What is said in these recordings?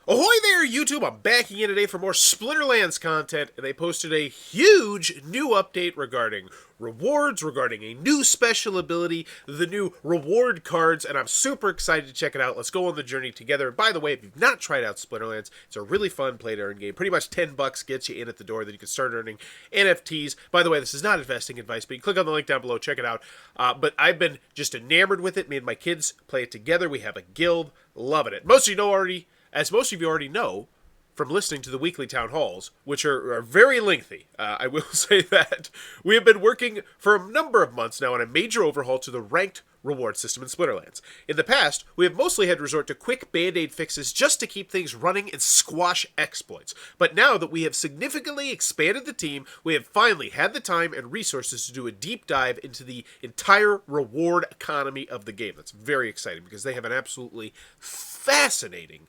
Ahoy there, YouTube! I'm back again today for more Splinterlands content, and they posted a huge new update regarding rewards, regarding a new special ability, the new reward cards, and I'm super excited to check it out. Let's go on the journey together. And by the way, if you've not tried out Splinterlands, it's a really fun play-to-earn game. Pretty much $10 gets you in at the door, then you can start earning NFTs. By the way, this is not investing advice, but you can click on the link down below, check it out. But I've been just enamored with it. Me and my kids play it together. We have a guild. Loving it. As most of you already know from listening to the weekly town halls, which are very lengthy, I will say that, we have been working for a number of months now on a major overhaul to the ranked reward system in Splinterlands. In the past, we have mostly had to resort to quick band-aid fixes just to keep things running and squash exploits. But now that we have significantly expanded the team, we have finally had the time and resources to do a deep dive into the entire reward economy of the game. That's very exciting because they have an absolutely fascinating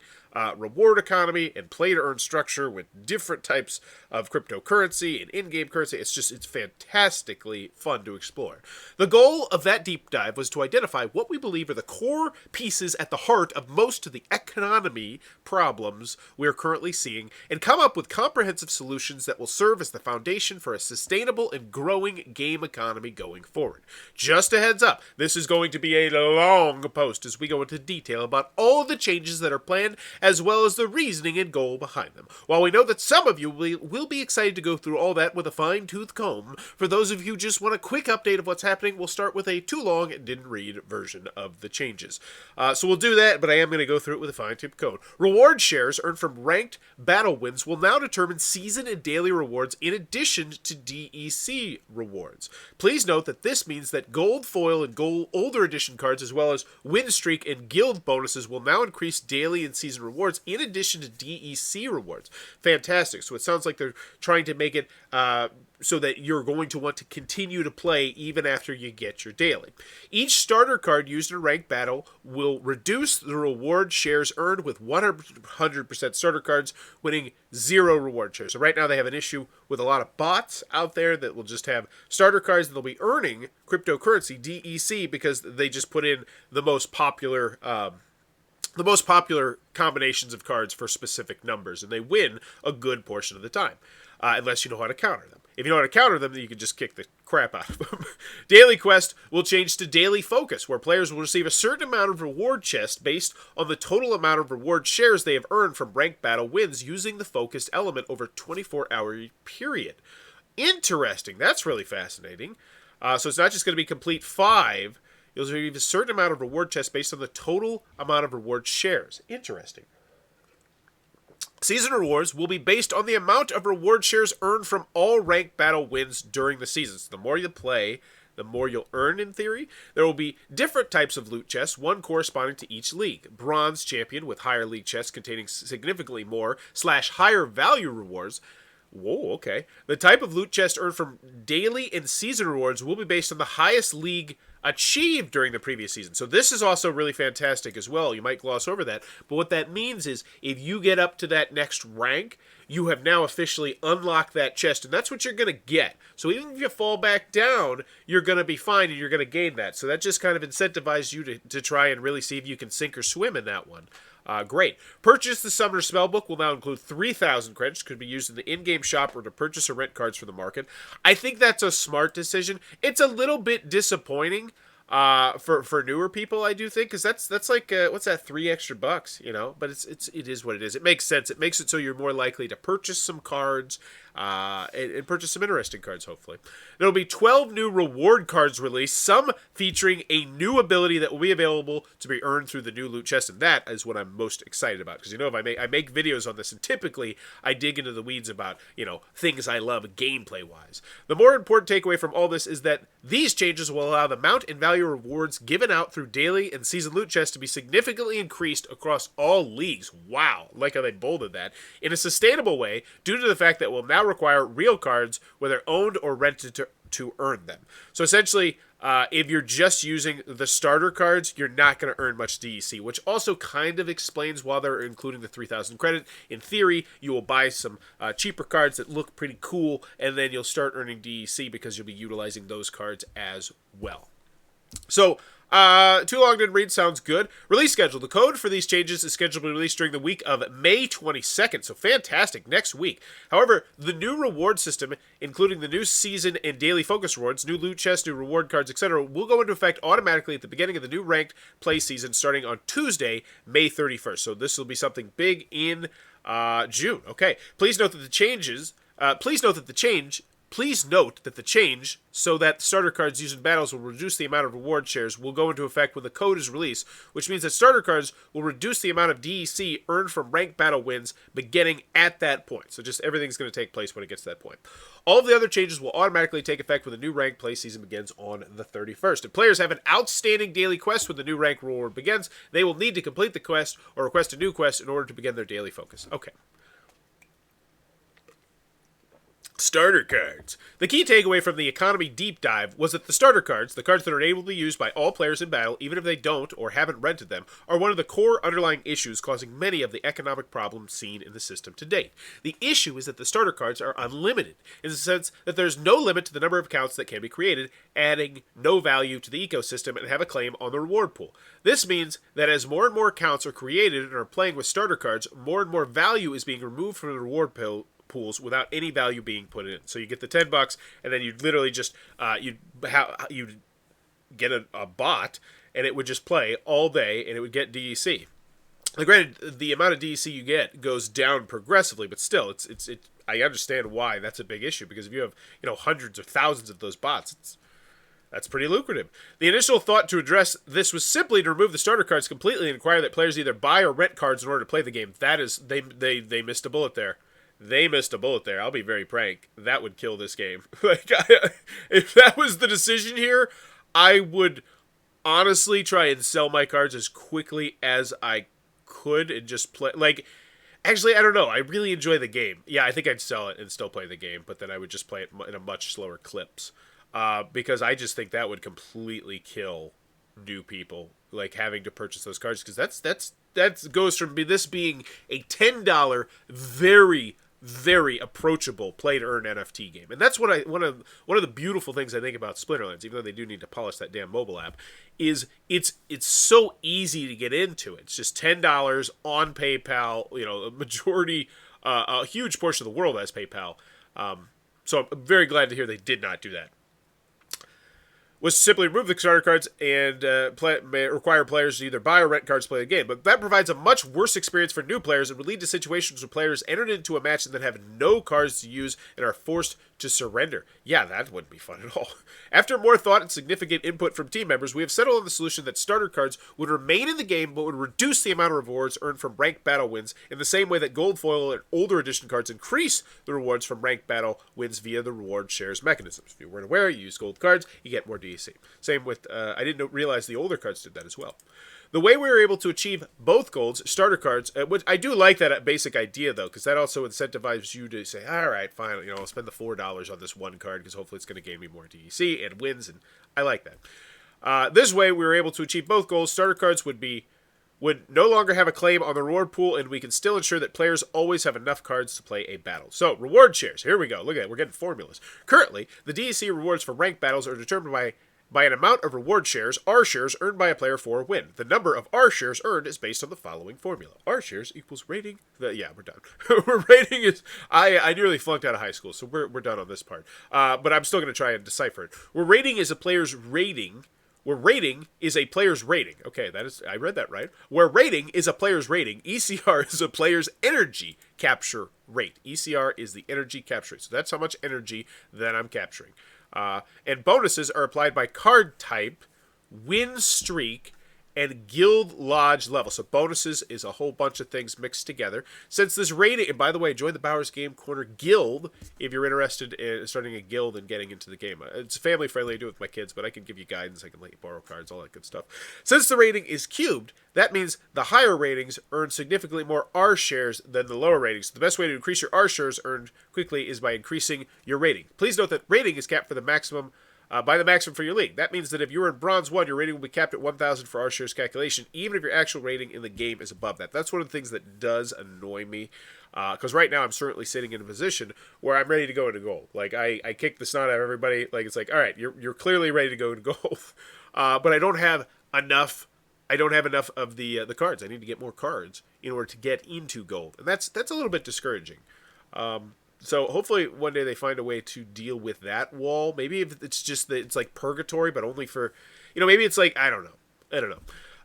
reward economy and play-to-earn structure with different types of cryptocurrency and in-game currency. It's fantastically fun to explore. The goal of that deep dive was to identify what we believe are the core pieces at the heart of most of the economy problems we are currently seeing and come up with comprehensive solutions that will serve as the foundation for a sustainable and growing game economy going forward. Just a heads up, this is going to be a long post as we go into detail about all of the changes that are planned as well as the reasoning and goal behind them. While we know that some of you will be excited to go through all that with a fine-tooth comb, for those of you who just want a quick update of what's happening, we'll start with a too long and didn't read version of the changes. So we'll do that, but I am going to go through it with a fine-tooth comb. Reward shares earned from ranked battle wins will now determine season and daily rewards in addition to DEC rewards. Please note that this means that gold foil and gold older edition cards as well as win streak and guild bonuses will now increase daily and season rewards in addition to DEC rewards. Fantastic. So it sounds like they're trying to make it so that you're going to want to continue to play even after you get your daily. Each starter card used in a ranked battle will reduce the reward shares earned with 100% starter cards winning 0 reward shares. So right now they have an issue with a lot of bots out there that will just have starter cards and they'll be earning cryptocurrency, DEC, because they just put in the most popular combinations of cards for specific numbers, and they win a good portion of the time, unless you know how to counter them. If you know how to counter them, then you can just kick the crap out of them. Daily Quest will change to Daily Focus, where players will receive a certain amount of reward chest based on the total amount of reward shares they have earned from ranked battle wins using the focused element over a 24-hour period. Interesting. That's really fascinating. So it's not just going to be complete 5. You'll receive a certain amount of reward chests based on the total amount of reward shares. Interesting. Season rewards will be based on the amount of reward shares earned from all ranked battle wins during the season. So the more you play, the more you'll earn in theory. There will be different types of loot chests, one corresponding to each league. Bronze champion with higher league chests containing significantly more / higher value rewards. Whoa, okay. The type of loot chest earned from daily and season rewards will be based on the highest league achieved during the previous season. So this is also really fantastic as well. You might gloss over that. But what that means is if you get up to that next rank, you have now officially unlocked that chest, and that's what you're going to get. So even if you fall back down, you're going to be fine and you're going to gain that. So that just kind of incentivizes you to try and really see if you can sink or swim in that one. Great. Purchase the Summoner Spellbook will now include 3,000 credits. Could be used in the in-game shop or to purchase or rent cards from the market. I think that's a smart decision. It's a little bit disappointing for newer people, I do think, because that's like what's that, $3 extra, you know? But it is what it is. It makes sense. It makes it so you're more likely to purchase some cards and purchase some interesting cards, hopefully. There will be 12 new reward cards released, some featuring a new ability that will be available to be earned through the new loot chest, and that is what I'm most excited about, because, you know, if I make videos on this, and typically I dig into the weeds about, you know, things I love gameplay-wise. The more important takeaway from all this is that these changes will allow the amount and value rewards given out through daily and season loot chests to be significantly increased across all leagues. Wow, like how they bolded that. In a sustainable way, due to the fact that we'll now require real cards, whether owned or rented, to earn them. So essentially, if you're just using the starter cards, you're not going to earn much DEC, which also kind of explains why they're including the 3,000 credit. In theory, you will buy some cheaper cards that look pretty cool, and then you'll start earning DEC because you'll be utilizing those cards as well. So Too long didn't read. Sounds good. Release schedule. The code for these changes is scheduled to be released during the week of May 22nd, so fantastic, next week. However, the new reward system, including the new season and daily focus rewards, new loot chests, new reward cards, etc., will go into effect automatically at the beginning of the new ranked play season starting on Tuesday, May 31st. So this will be something big in June. Okay. Please note that the change so that starter cards used in battles will reduce the amount of reward shares will go into effect when the code is released, which means that starter cards will reduce the amount of DEC earned from ranked battle wins beginning at that point. So just everything's going to take place when it gets to that point. All of the other changes will automatically take effect when the new ranked play season begins on the 31st. If players have an outstanding daily quest when the new rank reward begins, they will need to complete the quest or request a new quest in order to begin their daily focus. Okay. Starter cards. The key takeaway from the economy deep dive was that the starter cards, the cards that are able to be used by all players in battle, even if they don't or haven't rented them, are one of the core underlying issues causing many of the economic problems seen in the system to date. The issue is that the starter cards are unlimited, in the sense that there's no limit to the number of accounts that can be created, adding no value to the ecosystem and have a claim on the reward pool. This means that as more and more accounts are created and are playing with starter cards, more and more value is being removed from the reward pools without any value being put in. So you get the $10, and then you literally just you'd get a bot, and it would just play all day, and it would get DEC. Now, granted, the amount of DEC you get goes down progressively, but still, I understand why that's a big issue, because if you have hundreds or thousands of those bots, that's pretty lucrative. The initial thought to address this was simply to remove the starter cards completely and require that players either buy or rent cards in order to play the game. That is, they missed a bullet there. They missed a bullet there. I'll be very frank. That would kill this game. If that was the decision here, I would honestly try and sell my cards as quickly as I could and just play. Actually, I don't know. I really enjoy the game. Yeah, I think I'd sell it and still play the game, but then I would just play it in a much slower clips. Because I just think that would completely kill new people, having to purchase those cards, because that goes from this being a $10 very approachable play to earn NFT game. And that's what one of the beautiful things I think about Splinterlands, even though they do need to polish that damn mobile app, is it's so easy to get into. It's just $10 on PayPal. A huge portion of the world has PayPal. So I'm very glad to hear they did not do that. Was to simply remove the starter cards and require players to either buy or rent cards to play the game. But that provides a much worse experience for new players and would lead to situations where players entered into a match and then have no cards to use and are forced to surrender. Yeah, that wouldn't be fun at all. After more thought and significant input from team members, we have settled on the solution that starter cards would remain in the game but would reduce the amount of rewards earned from ranked battle wins in the same way that gold foil and older edition cards increase the rewards from ranked battle wins via the reward shares mechanisms. If you weren't aware, you use gold cards, you get more DEC. Same with, I didn't realize the older cards did that as well. The way we were able to achieve both goals, starter cards, which I do like that basic idea, though, because that also incentivizes you to say, all right, fine, I'll spend the $4 on this one card because hopefully it's going to gain me more DEC and wins, and I like that. This way, we were able to achieve both goals. Starter cards would no longer have a claim on the reward pool, and we can still ensure that players always have enough cards to play a battle. So, reward shares. Here we go. Look at it. We're getting formulas. Currently, the DEC rewards for ranked battles are determined by an amount of reward shares, R shares, earned by a player for a win. The number of R shares earned is based on the following formula. R shares equals rating. Yeah, we're done. Rating is... I nearly flunked out of high school, so we're done on this part. But I'm still going to try and decipher it. Where rating is a player's rating... Where rating is a player's rating. Okay, I read that right. Where rating is a player's rating, ECR is a player's energy capture rate. ECR is the energy capture rate. So that's how much energy that I'm capturing. And bonuses are applied by card type, win streak, and guild lodge level. So bonuses is a whole bunch of things mixed together. Since this rating, and by the way, join the Bowers Game Corner Guild if you're interested in starting a guild and getting into the game. It's family friendly. I do it with my kids, but I can give you guidance. I can let you borrow cards, all that good stuff. Since the rating is cubed, that means the higher ratings earn significantly more R shares than the lower ratings. So the best way to increase your R shares earned quickly is by increasing your rating. Please note that rating is capped for the maximum by the maximum for your league. That means that if you were in Bronze 1, your rating will be capped at 1,000 for R shares calculation, even if your actual rating in the game is above that. That's one of the things that does annoy me, because right now I'm certainly sitting in a position where I'm ready to go into gold. I kick the snot out of everybody. It's all right, you're clearly ready to go into gold, but I don't have enough. I don't have enough of the cards. I need to get more cards in order to get into gold, and that's a little bit discouraging. So hopefully one day they find a way to deal with that wall. Maybe if it's just that it's like purgatory, but only for, maybe it's like, I don't know.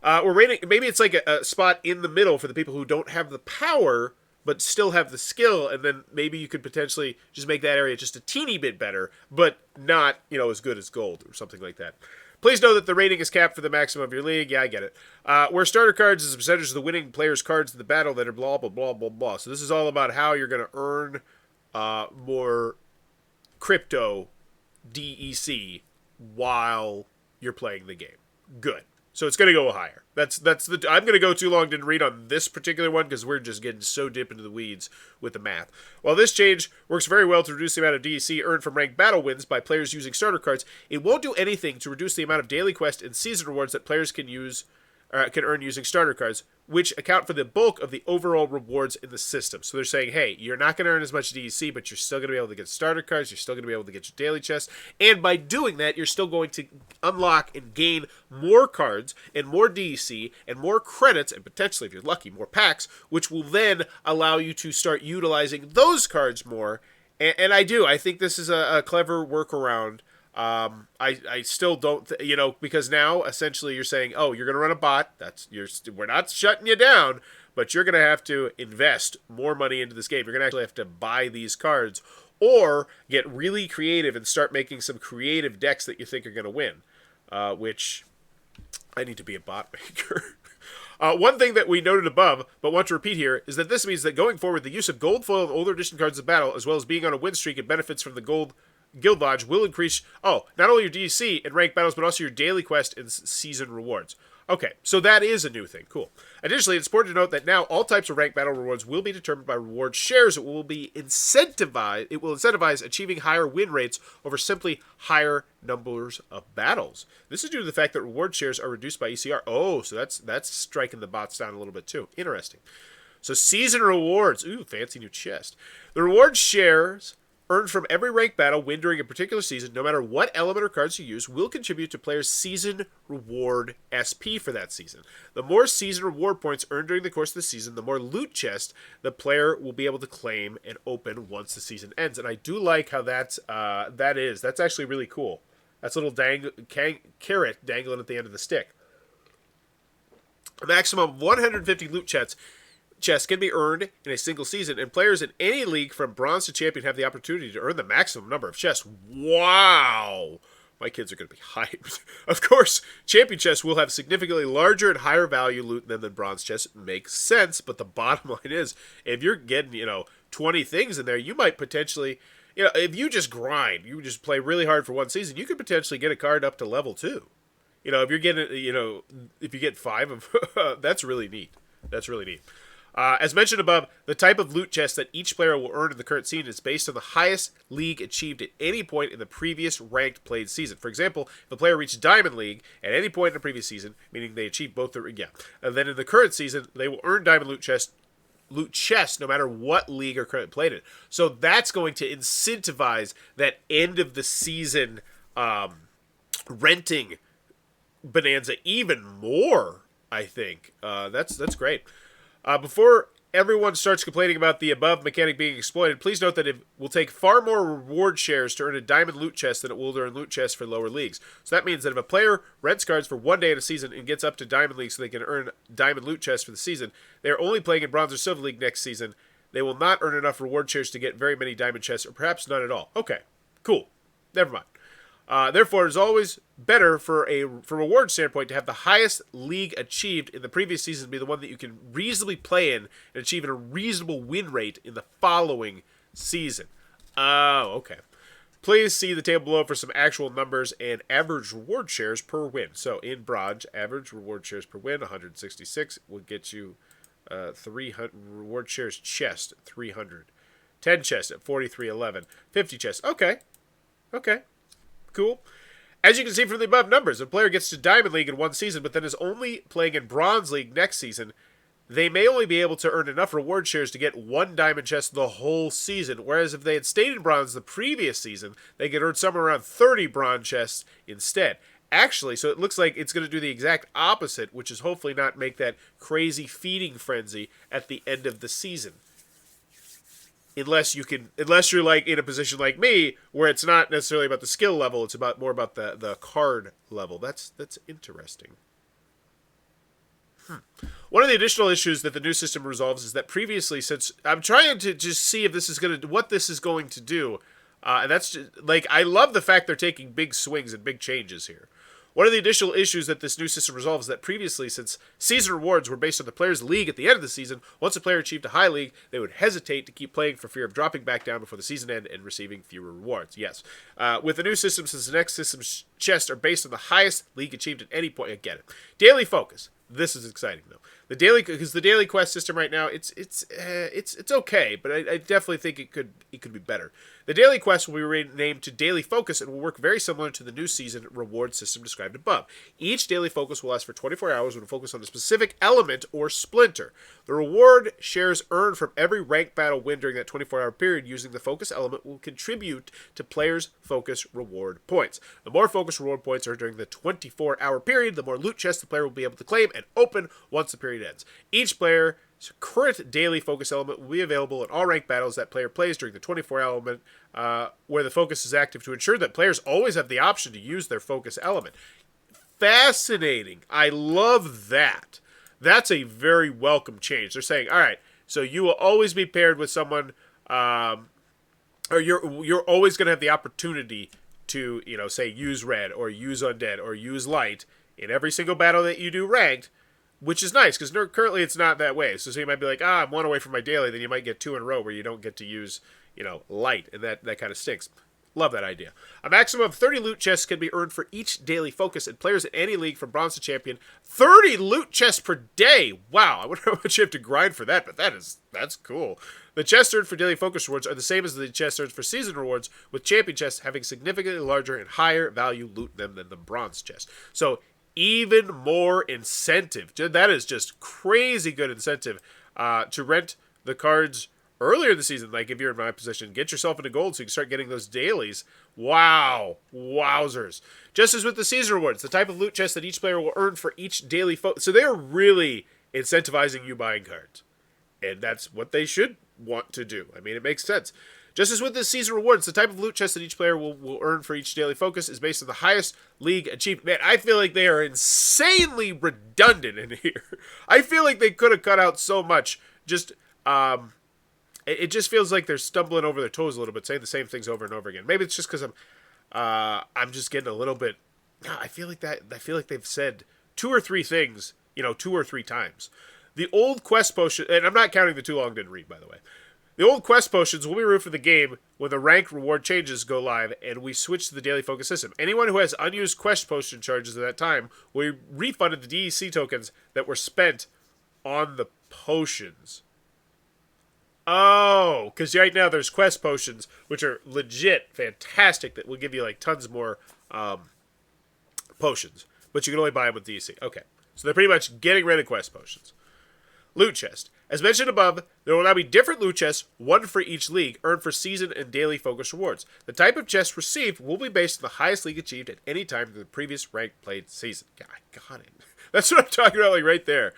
We're rating. Maybe it's like a spot in the middle for the people who don't have the power but still have the skill, and then maybe you could potentially just make that area just a teeny bit better, but not as good as gold or something like that. Please know that the rating is capped for the maximum of your league. Yeah, I get it. Where starter cards is a percentage of the winning player's cards in the battle that are blah, blah, blah, blah, blah. So this is all about how you're going to earn more crypto DEC while you're playing the game. Good. So it's going to go higher. I'm going to go too long, didn't read on this particular one because we're just getting so deep into the weeds with the math. While this change works very well to reduce the amount of DEC earned from ranked battle wins by players using starter cards, it won't do anything to reduce the amount of daily quest and season rewards that players can earn using starter cards, which account for the bulk of the overall rewards in the system. So they're saying, hey, you're not going to earn as much DEC, but you're still going to be able to get starter cards, you're still going to be able to get your daily chests, and by doing that, you're still going to unlock and gain more cards and more DEC and more credits, and potentially, if you're lucky, more packs, which will then allow you to start utilizing those cards more. And I think this is a clever workaround. I still don't, because now essentially you're saying, oh, you're going to run a bot. We're not shutting you down, but you're going to have to invest more money into this game. You're going to actually have to buy these cards or get really creative and start making some creative decks that you think are going to win, which I need to be a bot maker. One thing that we noted above, but want to repeat here, is that this means that going forward, the use of gold foil and older edition cards of battle, as well as being on a win streak and benefits from the gold Guild Lodge will increase, not only your DEC in ranked battles, but also your daily quest and season rewards. Okay, so that is a new thing. Cool. Additionally, it's important to note that now all types of ranked battle rewards will be determined by reward shares. It will incentivize achieving higher win rates over simply higher numbers of battles. This is due to the fact that reward shares are reduced by ECR. Oh, so that's striking the bots down a little bit too. Interesting. So season rewards. Ooh, fancy new chest. The reward shares earned from every ranked battle win during a particular season, no matter what element or cards you use, will contribute to players' season reward SP for that season. The more season reward points earned during the course of the season, the more loot chest the player will be able to claim and open once the season ends. And I do like how that is. That's actually really cool. That's a little carrot dangling at the end of the stick. A maximum of 150 loot chests can be earned in a single season, and players in any league from bronze to champion have the opportunity to earn the maximum number of chests. Wow! My kids are going to be hyped. Of course, champion chests will have significantly larger and higher value loot than the bronze chests. Makes sense, but the bottom line is, if you're getting, 20 things in there, you might potentially, if you just grind, you just play really hard for one season, you could potentially get a card up to level 2. If you're getting, if you get 5 of, that's really neat. That's really neat. As mentioned above, the type of loot chest that each player will earn in the current season is based on the highest league achieved at any point in the previous ranked played season. For example, if a player reached Diamond League at any point in the previous season, meaning they achieved both and then in the current season, they will earn Diamond loot chest no matter what league are currently played in. So that's going to incentivize that end of the season renting bonanza even more, I think. That's great. Before everyone starts complaining about the above mechanic being exploited, please note that it will take far more reward shares to earn a diamond loot chest than it will earn loot chests for lower leagues. So that means that if a player rents cards for one day in a season and gets up to diamond league so they can earn diamond loot chests for the season, they are only playing in bronze or silver league next season. They will not earn enough reward shares to get very many diamond chests, or perhaps none at all. Okay, cool. Never mind. Therefore, it is always better from a reward standpoint to have the highest league achieved in the previous season be the one that you can reasonably play in and achieve a reasonable win rate in the following season. Oh, okay. Please see the table below for some actual numbers and average reward shares per win. So in bronze, average reward shares per win, 166 will get you 300 reward shares chest, 300. 10 chests at 43.11. 50 chests. Okay. Cool. As you can see from the above numbers, if a player gets to Diamond League in one season, but then is only playing in Bronze League next season, they may only be able to earn enough reward shares to get one diamond chest the whole season, whereas if they had stayed in Bronze the previous season, they could earn somewhere around 30 bronze chests instead. actually, so it looks like it's going to do the exact opposite, which is hopefully not make that crazy feeding frenzy at the end of the season. Unless you're like in a position like me where it's not necessarily about the skill level, it's more about the card level. That's interesting. One of the additional issues that the new system resolves is that previously, since I'm trying to just see if this is what this is going to do, and that's just, like, I love the fact they're taking big swings and big changes here. One of the additional issues that this new system resolves is that previously, since season rewards were based on the player's league at the end of the season, once a player achieved a high league, they would hesitate to keep playing for fear of dropping back down before the season end and receiving fewer rewards. Yes. With the new system, since the next system's chests are based on the highest league achieved at any point, I get it. Daily focus. This is exciting though. Because the daily quest system right now, it's okay, but I definitely think it could be better. The daily quest will be renamed to Daily Focus and will work very similar to the new season reward system described above. Each daily focus will last for 24 hours and will focus on a specific element or splinter. The reward shares earned from every ranked battle win during that 24-hour period using the focus element will contribute to players' focus reward points. The more focus reward points are during the 24-hour period, the more loot chests the player will be able to claim and open once the period ends. Each player's current daily focus element will be available in all ranked battles that player plays during the 24 element where the focus is active to ensure that players always have the option to use their focus element. Fascinating. I love that. That's a very welcome change. They're saying, all right, so you will always be paired with someone, or you're always going to have the opportunity to, say use red or use undead or use light in every single battle that you do ranked, which is nice because currently it's not that way. So you might be like, I'm one away from my daily, then you might get 2 in a row where you don't get to use, light, and that kind of stinks. Love that idea. A maximum of 30 loot chests can be earned for each daily focus, and players in any league from bronze to champion, 30 loot chests per day. Wow, I wonder how much you have to grind for that, but that's cool. The chests earned for daily focus rewards are the same as the chests earned for season rewards, with champion chests having significantly larger and higher value loot in them than the bronze chest. So even more incentive. That is just crazy good incentive to rent the cards earlier in the season. Like if you're in my position, get yourself into gold so you can start getting those dailies. Wow. Wowzers. Just as with the season rewards, the type of loot chest that each player will earn for each daily focus. So they're really incentivizing you buying cards. And that's what they should want to do. I mean, it makes sense. Just as with the season rewards, the type of loot chest that each player will earn for each daily focus is based on the highest league achievement. Man, I feel like they are insanely redundant in here. I feel like they could have cut out so much. It just feels like they're stumbling over their toes a little bit, saying the same things over and over again. Maybe it's just because I'm just getting a little bit. I feel like they've said 2 or 3 things, 2 or 3 times. The old quest potion, and I'm not counting the too long didn't read, by the way. The old quest potions will be removed from the game when the ranked reward changes go live and we switch to the daily focus system. Anyone who has unused quest potion charges at that time will be refunded the DEC tokens that were spent on the potions. Oh, because right now there's quest potions, which are legit fantastic, that will give you like tons more potions. But you can only buy them with DEC. Okay, so they're pretty much getting rid of quest potions. Loot chest. As mentioned above, there will now be different loot chests, one for each league, earned for season and daily focus rewards. The type of chest received will be based on the highest league achieved at any time in the previous ranked played season. God, I got it. That's what I'm talking about, like right there.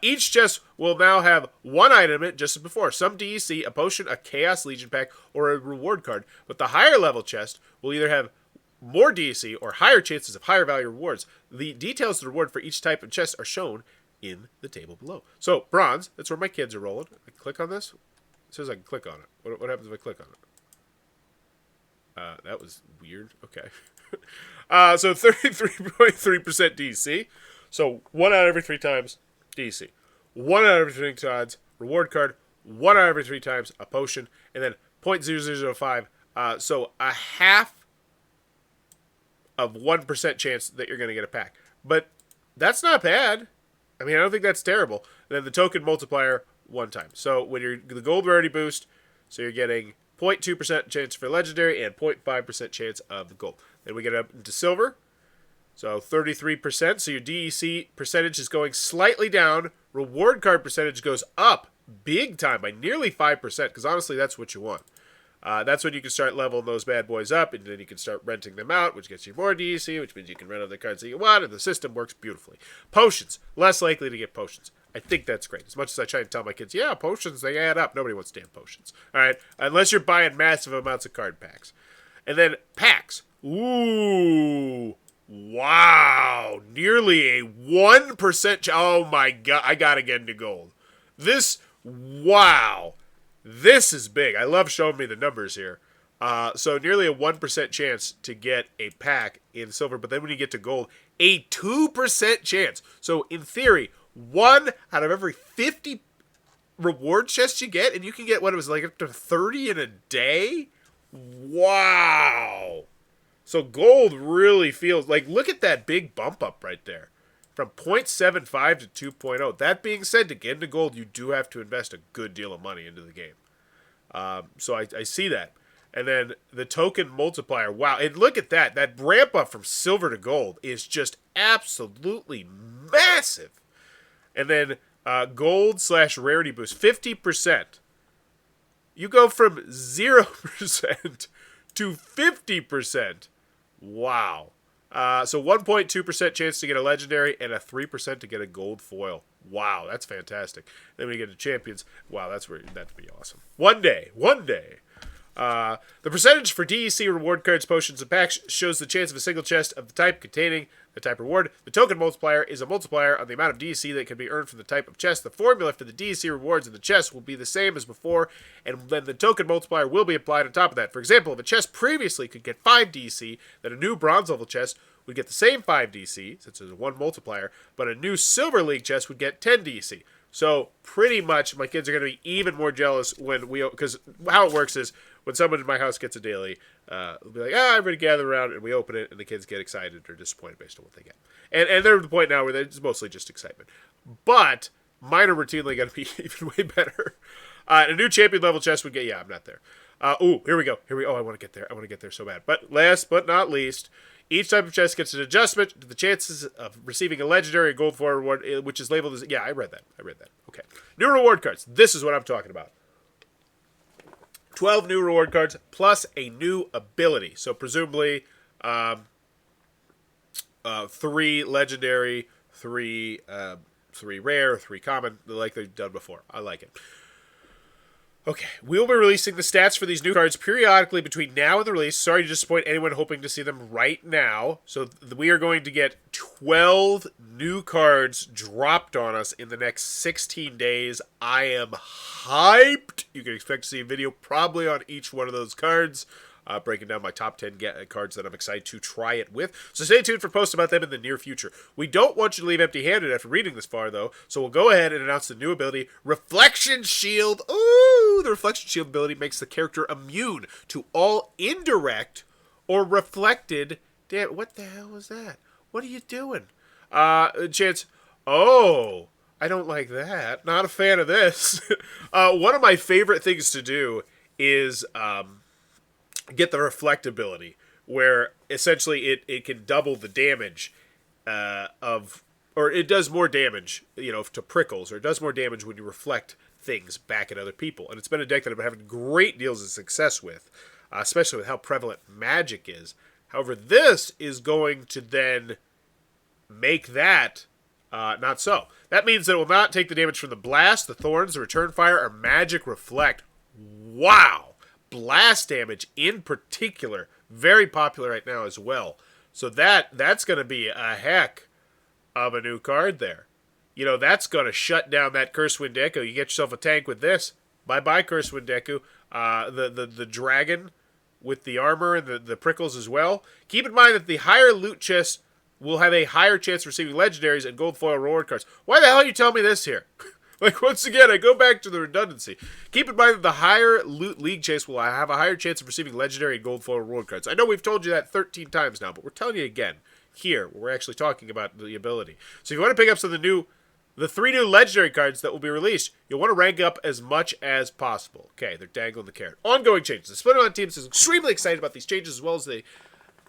Each chest will now have one item in it, just as before. Some DEC, a potion, a Chaos Legion pack, or a reward card. But the higher level chest will either have more DEC or higher chances of higher value rewards. The details of the reward for each type of chest are shown in the table below. So, bronze, that's where my kids are rolling. I click on this. It says I can click on it. What happens if I click on it? That was weird. Okay. So 33.3% DC. So 1 out of every 3 times DC. 1 out of every 3 times reward card. 1 out of every 3 times a potion. And then 0.0005. So a half of 1% chance that you're going to get a pack. But that's not bad. I mean, I don't think that's terrible. And then the token multiplier 1 time. So when you're the gold rarity boost, so you're getting 0.2% chance for legendary and 0.5% chance of the gold. Then we get up into silver. So 33%. So your DEC percentage is going slightly down. Reward card percentage goes up big time by nearly 5%. Because honestly, that's what you want. That's when you can start leveling those bad boys up, and then you can start renting them out, which gets you more DEC, which means you can rent other cards that you want, and the system works beautifully. Potions. Less likely to get potions. I think that's great. As much as I try to tell my kids, yeah, potions, they add up. Nobody wants damn potions. All right? Unless you're buying massive amounts of card packs. And then packs. Ooh. Wow. Nearly a 1%. Oh, my God. I got to get into gold. Wow. This is big. I love showing me the numbers here. So nearly a 1% chance to get a pack in silver. But then when you get to gold, a 2% chance. So in theory, 1 out of every 50 reward chests you get, and you can get, what it was like, up to 30 in a day? Wow. So gold really feels like, look at that big bump up right there. From 0.75 to 2.0. That being said, to get into gold, you do have to invest a good deal of money into the game. So I see that. And then the token multiplier. Wow. And look at that. That ramp up from silver to gold is just absolutely massive. And then gold / rarity boost. 50%. You go from 0% to 50%. Wow. So 1.2% chance to get a legendary and a 3% to get a gold foil. Wow, that's fantastic. Then we get to champions. Wow, that'd be awesome. One day. The percentage for DEC reward cards, potions, and packs shows the chance of a single chest of the type containing the type reward. The token multiplier is a multiplier on the amount of DEC that can be earned from the type of chest. The formula for the DEC rewards in the chest will be the same as before, and then the token multiplier will be applied on top of that. For example, if a chest previously could get 5 DEC, then a new bronze level chest would get the same 5 DC, since there's a 1 multiplier, but a new Silver League chest would get 10 DC. So pretty much my kids are going to be even more jealous because how it works is when someone in my house gets a daily, they'll be like, everybody gather around, and we open it, and the kids get excited or disappointed based on what they get. And they're at the point now where it's mostly just excitement. But mine are routinely going to be even way better. A new champion level chest would get, I'm not there. Here we go. Oh, I want to get there. I want to get there so bad. But last but not least, each type of chest gets an adjustment to the chances of receiving a legendary gold foil reward, which is labeled as... Yeah, I read that. Okay. New reward cards. This is what I'm talking about. 12 new reward cards plus a new ability. So presumably 3 legendary, 3 rare, 3 common, like they've done before. I like it. Okay, we will be releasing the stats for these new cards periodically between now and the release. Sorry to disappoint anyone hoping to see them right now. So we are going to get 12 new cards dropped on us in the next 16 days. I am hyped. You can expect to see a video probably on each one of those cards. Breaking down my top 10 cards that I'm excited to try it with. So stay tuned for posts about them in the near future. We don't want you to leave empty-handed after reading this far, though, so we'll go ahead and announce the new ability, Reflection Shield. Ooh, the Reflection Shield ability makes the character immune to all indirect or reflected... Damn, what the hell was that? What are you doing? Chance... Oh, I don't like that. Not a fan of this. One of my favorite things to do is... get the reflect ability, where essentially it can double the damage or it does more damage, to prickles, or it does more damage when you reflect things back at other people. And it's been a deck that I've been having great deals of success with, especially with how prevalent magic is. However, this is going to then make that not so. That means that it will not take the damage from the blast, the thorns, the return fire, or magic reflect. Wow! Blast damage in particular, very popular right now as well. So that's going to be a heck of a new card there. That's going to shut down that Cursewind Deku. You get yourself a tank with this. Bye-bye, Cursewind Deku. The dragon with the armor and the prickles as well. Keep in mind that the higher loot chests will have a higher chance of receiving legendaries and gold foil reward cards. Why the hell are you telling me this here? Once again, I go back to the redundancy. Keep in mind that the higher loot league chase will have a higher chance of receiving legendary and gold foil reward cards. I know we've told you that 13 times now, but we're telling you again here, where we're actually talking about the ability. So if you want to pick up some of the 3 new legendary cards that will be released, you'll want to rank up as much as possible. Okay, they're dangling the carrot. Ongoing changes. The Splinterlands team is extremely excited about these changes,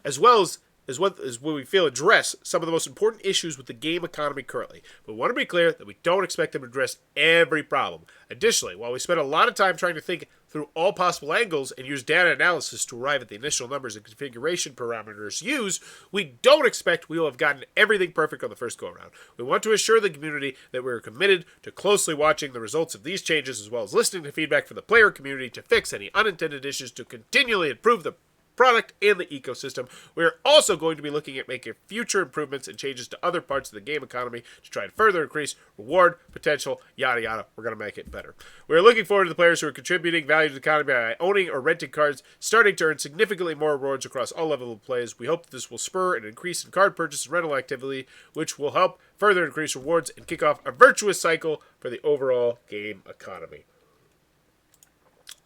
as well as is what we feel address some of the most important issues with the game economy currently. But we want to be clear that we don't expect them to address every problem. Additionally, while we spend a lot of time trying to think through all possible angles and use data analysis to arrive at the initial numbers and configuration parameters used, we don't expect we will have gotten everything perfect on the first go-around. We want to assure the community that we are committed to closely watching the results of these changes as well as listening to feedback from the player community to fix any unintended issues to continually improve the product and the ecosystem. We are also going to be looking at making future improvements and changes to other parts of the game economy to try to further increase reward potential, yada yada. We're going to make it better. We are looking forward to the players who are contributing value to the economy by owning or renting cards, starting to earn significantly more rewards across all levels of plays. We hope that this will spur an increase in card purchase and rental activity, which will help further increase rewards and kick off a virtuous cycle for the overall game economy.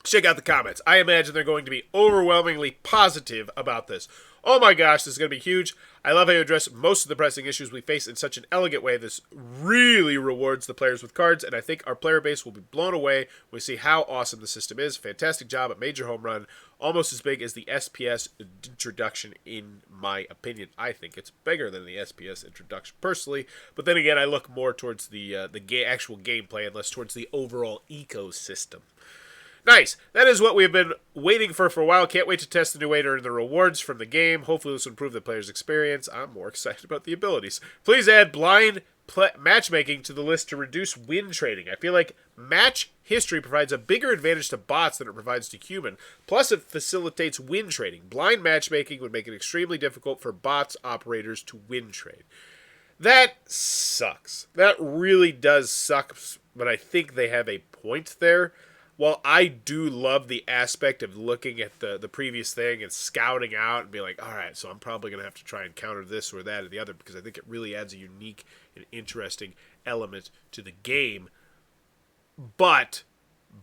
Check out the comments. I imagine they're going to be overwhelmingly positive about this. Oh my gosh, this is going to be huge. I love how you address most of the pressing issues we face in such an elegant way. This really rewards the players with cards, and I think our player base will be blown away when we see how awesome the system is. Fantastic job, a major home run, almost as big as the SPS introduction in my opinion. I think it's bigger than the SPS introduction personally, but then again, I look more towards the actual gameplay and less towards the overall ecosystem. Nice. That is what we've been waiting for a while. Can't wait to test the new way to earn the rewards from the game. Hopefully this will improve the player's experience. I'm more excited about the abilities. Please add blind matchmaking to the list to reduce win trading. I feel like match history provides a bigger advantage to bots than it provides to human. Plus it facilitates win trading. Blind matchmaking would make it extremely difficult for bots operators to win trade. That sucks. That really does suck, but I think they have a point there. While I do love the aspect of looking at the previous thing and scouting out and being like, all right, so I'm probably going to have to try and counter this or that or the other because I think it really adds a unique and interesting element to the game. But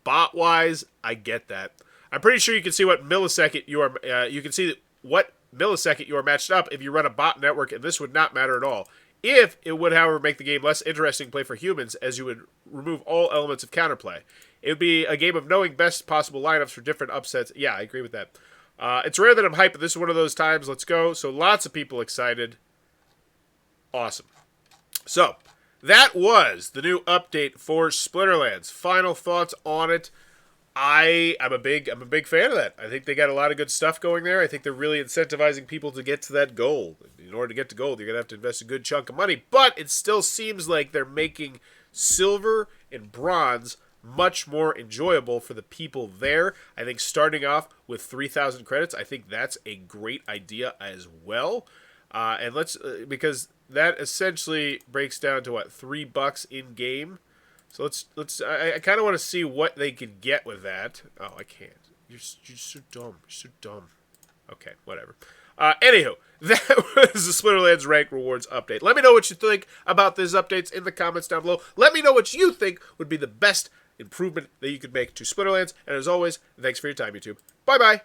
bot-wise, I get that. I'm pretty sure you can see what millisecond you are. You can see what millisecond you are matched up if you run a bot network, and this would not matter at all. If it would, however, make the game less interesting to play for humans, as you would remove all elements of counterplay. It would be a game of knowing best possible lineups for different upsets. Yeah, I agree with that. It's rare that I'm hyped, but this is one of those times. Let's go. So lots of people excited. Awesome. So that was the new update for Splinterlands. Final thoughts on it. I'm a big fan of that. I think they got a lot of good stuff going there. I think they're really incentivizing people to get to that goal. In order to get to gold, you're going to have to invest a good chunk of money. But it still seems like they're making silver and bronze much more enjoyable for the people there. I think starting off with 3,000 credits, I think that's a great idea as well. And because that essentially breaks down to what, $3 in game. So I kind of want to see what they could get with that. Oh, I can't. You're so dumb. You're so dumb. Okay, whatever. Anywho, that was the Splinterlands Ranked Rewards update. Let me know what you think about these updates in the comments down below. Let me know what you think would be the best improvement that you could make to Splinterlands. And as always, thanks for your time, YouTube. Bye-bye.